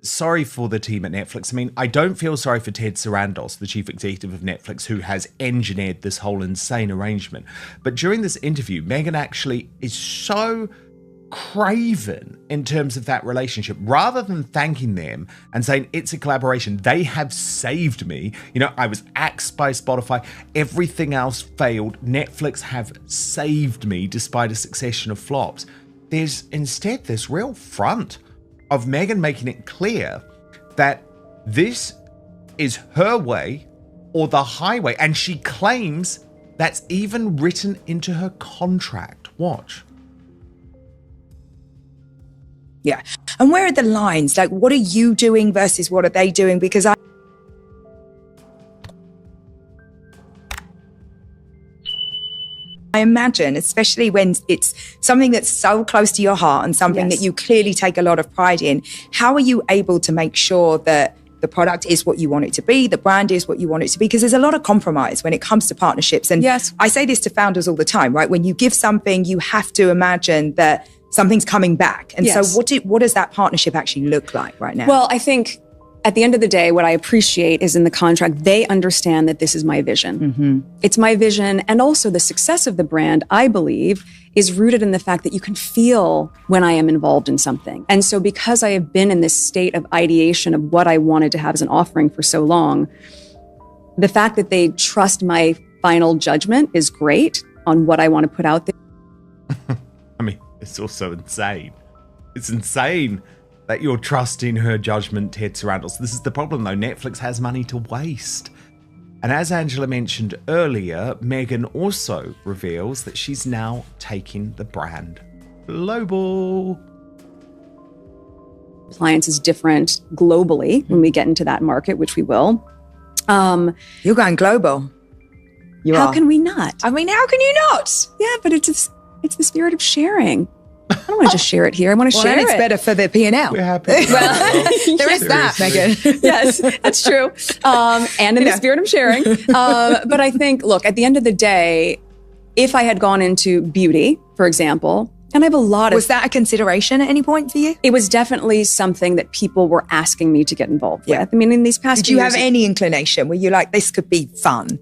Sorry for the team at Netflix. I mean, I don't feel sorry for Ted Sarandos, the chief executive of Netflix, who has engineered this whole insane arrangement. But during this interview, Meghan actually is so craven in terms of that relationship. Rather than thanking them and saying it's a collaboration, they have saved me. You know, I was axed by Spotify. Everything else failed. Netflix have saved me despite a succession of flops. There's instead this real front of Meghan making it clear that this is her way or the highway. And she claims that's even written into her contract. Watch. Yeah. And where are the lines? Like, what are you doing versus what are they doing? Because I imagine, especially when it's something that's so close to your heart and something that you clearly take a lot of pride in, how are you able to make sure that the product is what you want it to be, the brand is what you want it to be? Because there's a lot of compromise when it comes to partnerships. And I say this to founders all the time, right? When you give something, you have to imagine that something's coming back. And so what does that partnership actually look like right now? Well, I think at the end of the day, what I appreciate is in the contract, they understand that this is my vision. Mm-hmm. It's my vision. And also the success of the brand, I believe, is rooted in the fact that you can feel when I am involved in something. And so because I have been in this state of ideation of what I wanted to have as an offering for so long, the fact that they trust my final judgment is great on what I want to put out there. I mean, it's also insane. It's insane that you're trusting her judgment, Ted Sarandos. This is the problem, though. Netflix has money to waste. And as Angela mentioned earlier, Meghan also reveals that she's now taking the brand global. Appliance is different globally when we get into that market, which we will. You're going global. How can we not? I mean, how can you not? Yeah, but it's the spirit of sharing. I don't want to just share it here. I want to share it. And it's better for the P&L. We're happy. Well, there is that, Meghan. Yes, that's true. And in the spirit of sharing. But I think, look, at the end of the day, if I had gone into beauty, for example, and I have a lot of... Was that a consideration at any point for you? It was definitely something that people were asking me to get involved with. I mean, in these past Did you have any inclination where you're like, this could be fun?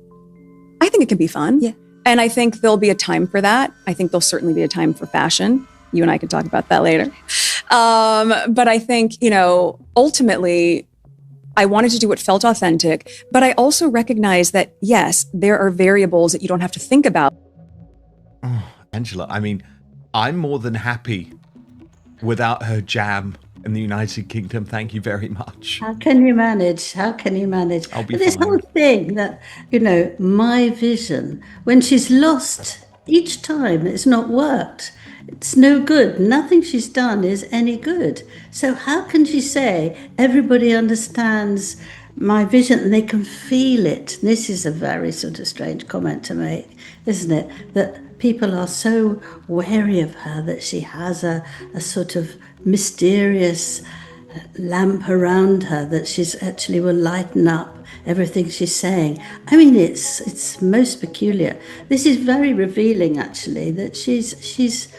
I think it can be fun. Yeah. And I think there'll be a time for that. I think there'll certainly be a time for fashion. You and I can talk about that later. But I think, ultimately, I wanted to do what felt authentic, but I also recognize that, yes, there are variables that you don't have to think about. Oh, Angela, I mean, I'm more than happy without her jam in the United Kingdom. Thank you very much. How can you manage? I'll be this fine. whole thing that, my vision, when she's lost each time, it's not worked. It's no good. Nothing she's done is any good. So how can she say everybody understands my vision and they can feel it? This is a very sort of strange comment to make, isn't it? That people are so wary of her, that she has a sort of mysterious lamp around her that she's actually will lighten up everything she's saying. I mean, it's most peculiar. This is very revealing, actually, that she's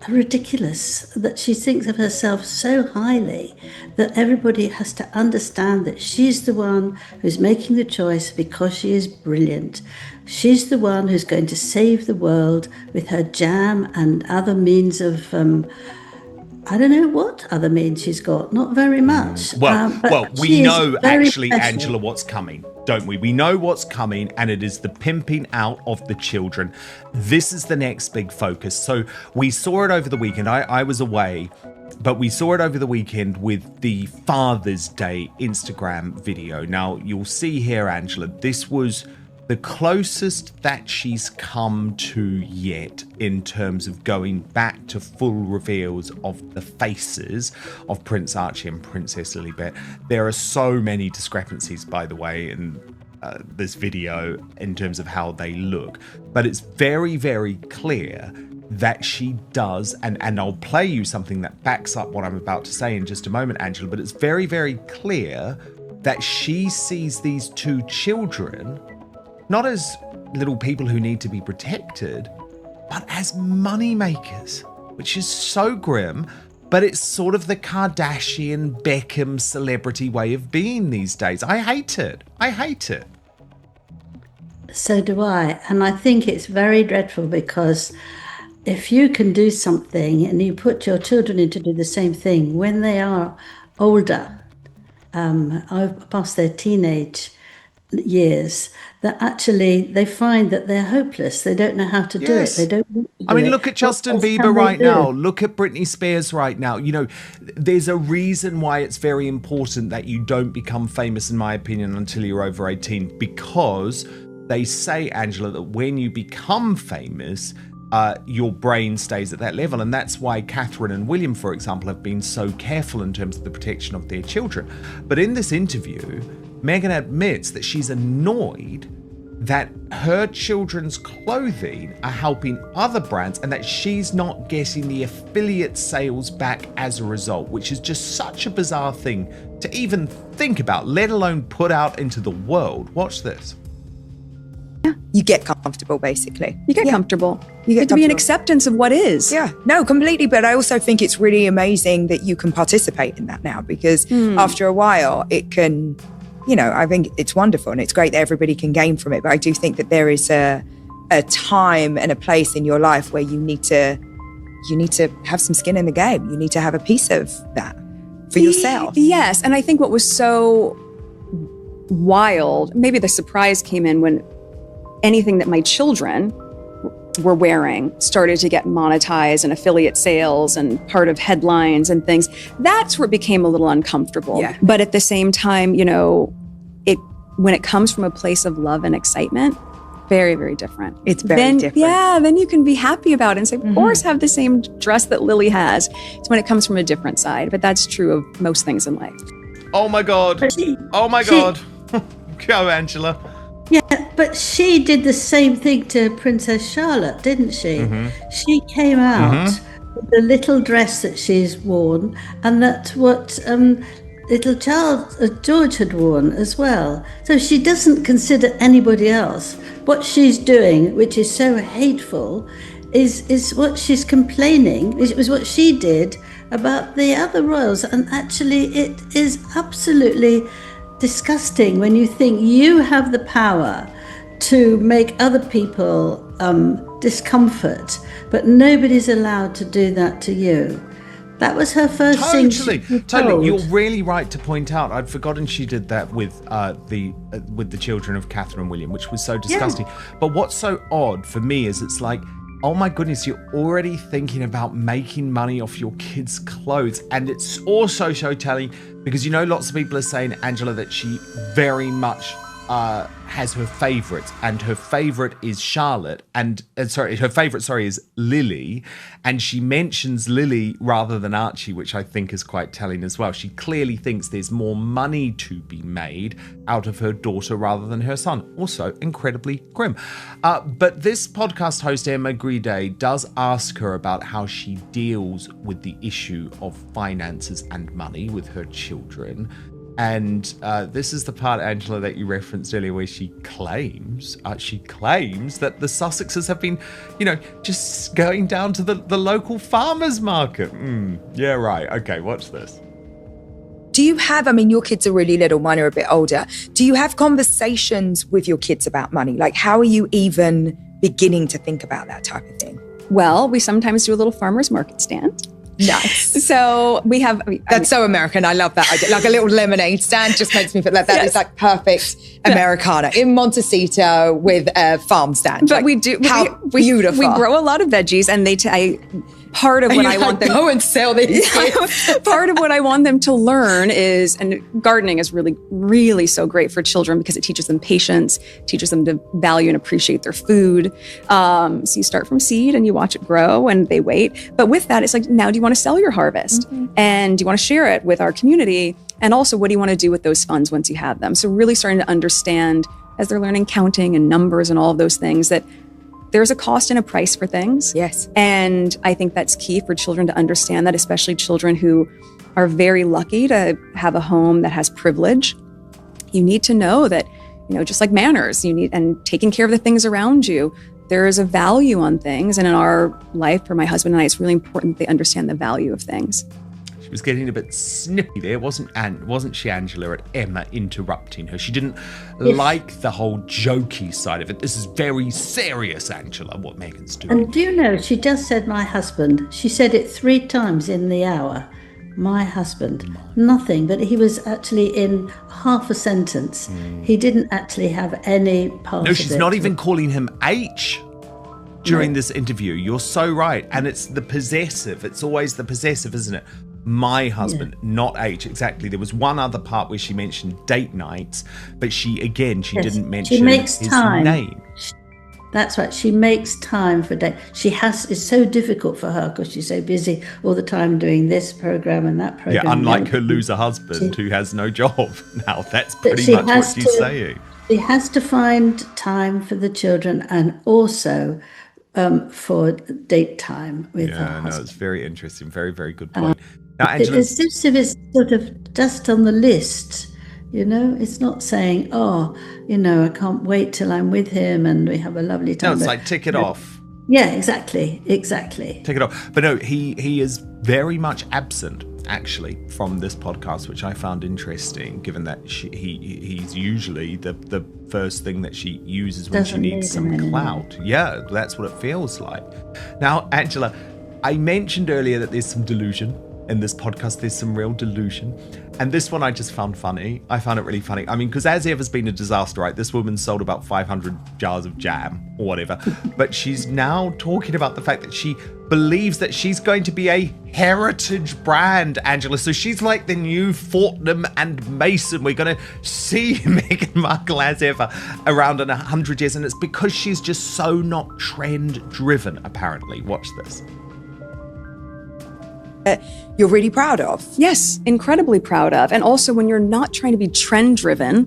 ridiculous, that she thinks of herself so highly that everybody has to understand that she's the one who's making the choice because she is brilliant. She's the one who's going to save the world with her jam and other means of I don't know what other means she's got. Not very much. Well, we know actually, special. Angela, what's coming, don't we? We know what's coming, and it is the pimping out of the children. This is the next big focus. So we saw it over the weekend. I was away, but we saw it over the weekend with the Father's Day Instagram video. Now, you'll see here, Angela, this was the closest that she's come to yet in terms of going back to full reveals of the faces of Prince Archie and Princess Lilibet. There are so many discrepancies, by the way, in this video in terms of how they look. But it's very, very clear that she does, and I'll play you something that backs up what I'm about to say in just a moment, Angela, but it's very, very clear that she sees these two children not as little people who need to be protected, but as money makers, which is so grim. but it's sort of the Kardashian, Beckham celebrity way of being these days. I hate it. So do I. And I think it's very dreadful, because if you can do something and you put your children in to do the same thing when they are older, past their teenage years, that actually they find that they're hopeless. They don't know how to do it. They don't want to do it. Look at Justin What else Bieber can they right do? now. Look at Britney Spears right now. You know, there's a reason why it's very important that you don't become famous, in my opinion, until you're over 18, because they say, Angela, that when you become famous, your brain stays at that level. And that's why Catherine and William, for example, have been so careful in terms of the protection of their children. But in this interview, Meghan admits that she's annoyed that her children's clothing are helping other brands and that she's not getting the affiliate sales back as a result, which is just such a bizarre thing to even think about, let alone put out into the world. Watch this. You get comfortable, basically. You get comfortable. You get to be an comfortable. acceptance of what is. Yeah, no, completely. But I also think it's really amazing that you can participate in that now, because after a while it can, I think it's wonderful and it's great that everybody can gain from it. But I do think that there is a time and a place in your life where you need to have some skin in the game. You need to have a piece of that for yourself. Yes. And I think what was so wild, maybe the surprise came in when anything that my children were wearing started to get monetized and affiliate sales and part of headlines and things. That's where it became a little uncomfortable. Yeah. But at the same time, when it comes from a place of love and excitement, very, very different. It's very different. Yeah, then you can be happy about it and say, of course, have the same dress that Lily has. It's when it comes from a different side. But that's true of most things in life. Oh my God. Go, Angela. Yeah, but she did the same thing to Princess Charlotte, didn't she? She came out with the little dress that she's worn, and that's what little George had worn as well. So she doesn't consider anybody else. What she's doing, which is so hateful, is what she's complaining. It was what she did about the other royals, and actually it is absolutely disgusting when you think you have the power to make other people discomfort, but nobody's allowed to do that to you. That was her first thing. Totally. You're really right to point out. I'd forgotten she did that with the children of Catherine and William, which was so disgusting. Yeah. But what's so odd for me is it's like, oh my goodness, you're already thinking about making money off your kids' clothes. And it's also so telling because, lots of people are saying, Angela, that she very much has her favourites, and her favourite is Charlotte, her favourite is Lily, and she mentions Lily rather than Archie, which I think is quite telling as well. She clearly thinks there's more money to be made out of her daughter rather than her son. Also incredibly grim. But this podcast host, Emma Grede, does ask her about how she deals with the issue of finances and money with her children. And this is the part, Angela, that you referenced earlier, where she claims that the Sussexes have been, just going down to the local farmers market. Yeah, right. Okay, watch this. Do you have, your kids are really little, mine are a bit older. Do you have conversations with your kids about money? Like, how are you even beginning to think about that type of thing? Well, we sometimes do a little farmer's market stand. Nice. So we have... That's so American. I love that idea. Like a little lemonade stand just makes me feel like that is like perfect Americana in Montecito with a farm stand. But like, we do... Beautiful. We grow a lot of veggies, and part of what I want them... Go and sell these. Part of what I want them to learn is, and gardening is really, really so great for children because it teaches them patience, teaches them to value and appreciate their food. So you start from seed and you watch it grow and they wait. But with that, it's like, now do you want to sell your harvest? And do you want to share it with our community? And also, what do you want to do with those funds once you have them? So really starting to understand, as they're learning counting and numbers and all of those things, that there's a cost and a price for things. Yes. And I think that's key for children to understand that, especially children who are very lucky to have a home that has privilege. You need to know that, just like manners, and taking care of the things around you, there is a value on things. And in our life, for my husband and I, it's really important that they understand the value of things. She was getting a bit snippy there, wasn't she, Angela, at Emma interrupting her? She didn't like the whole jokey side of it. This is very serious, Angela, what Meghan's doing. And do you know, she just said my husband. She said it 3 times in the hour. My husband. Nothing, but he was actually in half a sentence. He didn't actually have any part of it. No, she's not even calling him H during this interview. You're so right. And it's the possessive. It's always the possessive, isn't it? My husband, not H. Exactly. There was one other part where she mentioned date nights, but she didn't mention his name. That's right. She makes time for date. It's so difficult for her because she's so busy all the time doing this program and that program. Yeah, unlike her loser husband who has no job now. That's pretty much what she's saying. She has to find time for the children and also for date time with her husband. No, it's very interesting. Very, very good point. Now, Angela, it's as if it's sort of just on the list. You know, it's not saying, I can't wait till I'm with him and we have a lovely time. No, it's like tick it off. Yeah, exactly. Tick it off. But no, he is very much absent, actually, from this podcast, which I found interesting, given that he's usually the first thing that she uses when she needs some clout. Yeah, that's what it feels like. Now, Angela, I mentioned earlier that there's some delusion in this podcast. There's some real delusion. And this one I just found funny. I found it really funny. I mean, because as ever's been a disaster, right? This woman sold about 500 jars of jam or whatever. But she's now talking about the fact that she believes that she's going to be a heritage brand, Angela. So she's like the new Fortnum and Mason. We're going to see Meghan Markle as ever around in 100 years. And it's because she's just so not trend driven, apparently. Watch this. You're really proud of. Yes, incredibly proud of. And also when you're not trying to be trend driven,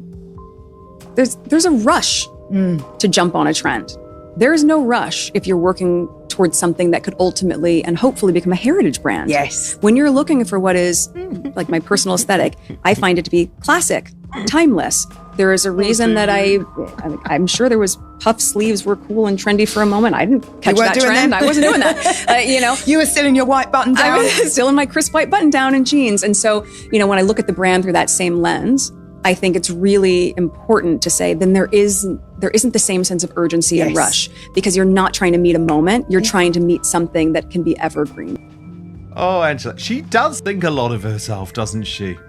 there's a rush to jump on a trend. There is no rush if you're working towards something that could ultimately and hopefully become a heritage brand. Yes. When you're looking for what is like my personal aesthetic, I find it to be classic, timeless. There is a reason that I'm sure there was puff sleeves were cool and trendy for a moment. I didn't catch that trend. I wasn't doing that. You were still in your white button down. I was still in my crisp white button down and jeans. And so, when I look at the brand through that same lens, I think it's really important to say then there isn't the same sense of urgency and rush because you're not trying to meet a moment. You're trying to meet something that can be evergreen. Oh, Angela, she does think a lot of herself, doesn't she?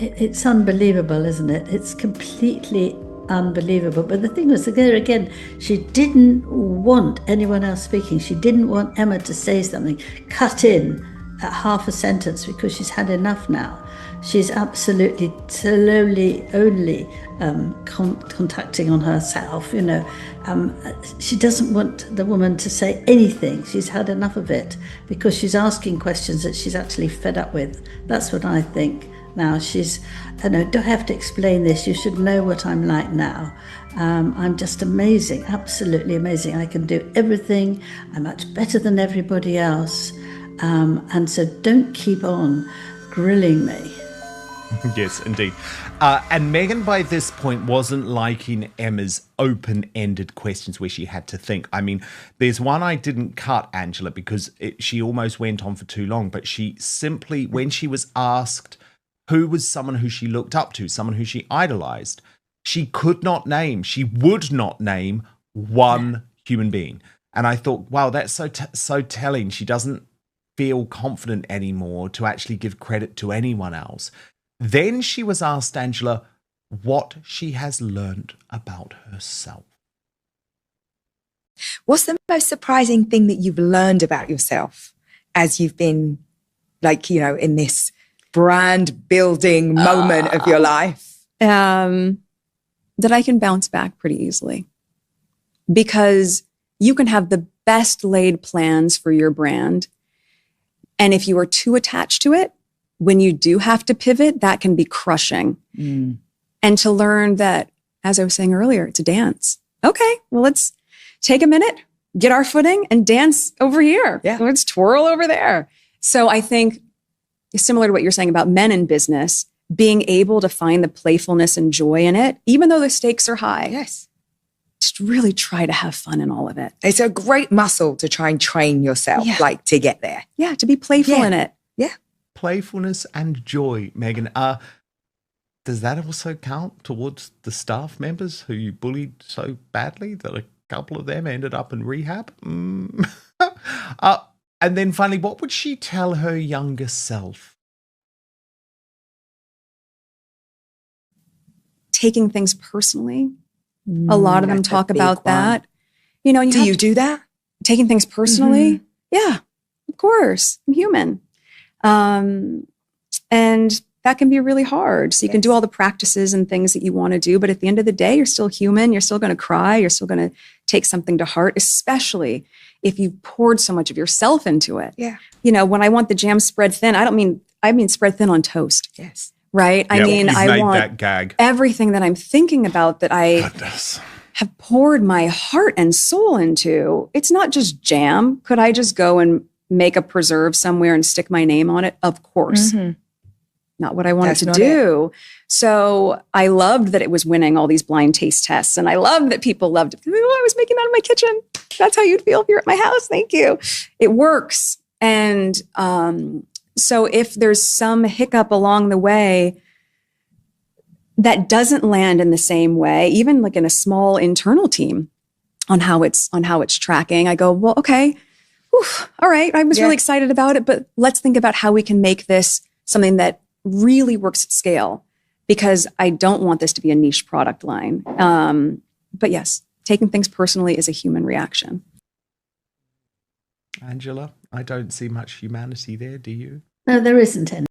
It's unbelievable, isn't it? It's completely unbelievable. But the thing was, there again, she didn't want anyone else speaking. She didn't want Emma to say something, cut in at half a sentence because she's had enough now. She's absolutely slowly only contacting on herself, She doesn't want the woman to say anything. She's had enough of it because she's asking questions that she's actually fed up with. That's what I think. Now don't have to explain this. You should know what I'm like now. I'm just amazing, absolutely amazing. I can do everything. I'm much better than everybody else. And so don't keep on grilling me. Yes, indeed. And Meghan, by this point, wasn't liking Emma's open-ended questions where she had to think. I mean, there's one I didn't cut, Angela, because she almost went on for too long. But she simply, when she was asked who was someone who she looked up to, someone who she idolized, she would not name one human being. And I thought, wow, that's so telling. She doesn't feel confident anymore to actually give credit to anyone else. Then she was asked, Angela, what she has learned about herself. What's the most surprising thing that you've learned about yourself as you've been, in this brand building moment of your life? That I can bounce back pretty easily. Because you can have the best laid plans for your brand. And if you are too attached to it, when you do have to pivot, that can be crushing. And to learn that, as I was saying earlier, it's a dance. Okay, well, let's take a minute, get our footing and dance over here. Yeah. Let's twirl over there. So I think similar to what you're saying about men in business, being able to find the playfulness and joy in it, even though the stakes are high. Yes. just really try to have fun in all of it. It's a great muscle to try and train yourself, like to get there. Yeah, to be playful in it. Yeah. Playfulness and joy, Meghan. Does that also count towards the staff members who you bullied so badly that a couple of them ended up in rehab? And then finally, what would she tell her younger self? Taking things personally. A lot of them talk about that. You know, do you do that? Taking things personally? Yeah, of course. I'm human. And that can be really hard. So you can do all the practices and things that you want to do, but at the end of the day, you're still human. You're still going to cry. You're still going to take something to heart, especially if you've poured so much of yourself into it. Yeah. You know, when I want the jam spread thin, I mean spread thin on toast. Yes. Right? Yeah, I want that gag. everything that I'm thinking about that I have poured my heart and soul into. It's not just jam. Could I just go and make a preserve somewhere and stick my name on it? Of course. Not what I wanted to do. So I loved that it was winning all these blind taste tests. And I loved that people loved it. Oh, I was making that in my kitchen. That's how you'd feel if you're at my house. Thank you. It works. And so if there's some hiccup along the way that doesn't land in the same way, even like in a small internal team on how it's tracking, I go, well, okay, whew, all right. I was really excited about it, but let's think about how we can make this something that really works at scale, because I don't want this to be a niche product line. But yes, taking things personally is a human reaction. Angela, I don't see much humanity there, do you? No, there isn't any.